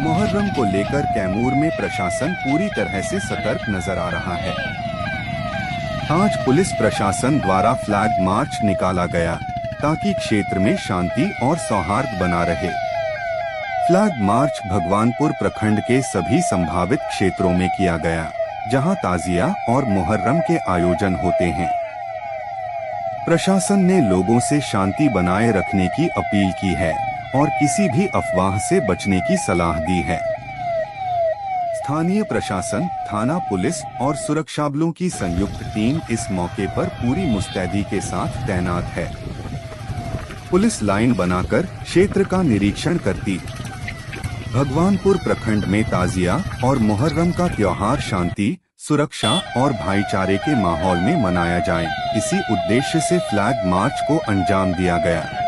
मुहर्रम को लेकर कैमूर में प्रशासन पूरी तरह से सतर्क नजर आ रहा है। आज पुलिस प्रशासन द्वारा फ्लैग मार्च निकाला गया ताकि क्षेत्र में शांति और सौहार्द बना रहे। फ्लैग मार्च भगवानपुर प्रखंड के सभी संभावित क्षेत्रों में किया गया, जहां ताजिया और मुहर्रम के आयोजन होते हैं। प्रशासन ने लोगों से शांति बनाए रखने की अपील की है और किसी भी अफवाह से बचने की सलाह दी है। स्थानीय प्रशासन, थाना पुलिस और सुरक्षाबलों की संयुक्त टीम इस मौके पर पूरी मुस्तैदी के साथ तैनात है। पुलिस लाइन बनाकर क्षेत्र का निरीक्षण करती। भगवानपुर प्रखंड में ताजिया और मुहर्रम का त्योहार शांति, सुरक्षा और भाईचारे के माहौल में मनाया जाए, इसी उद्देश्य से फ्लैग मार्च को अंजाम दिया गया।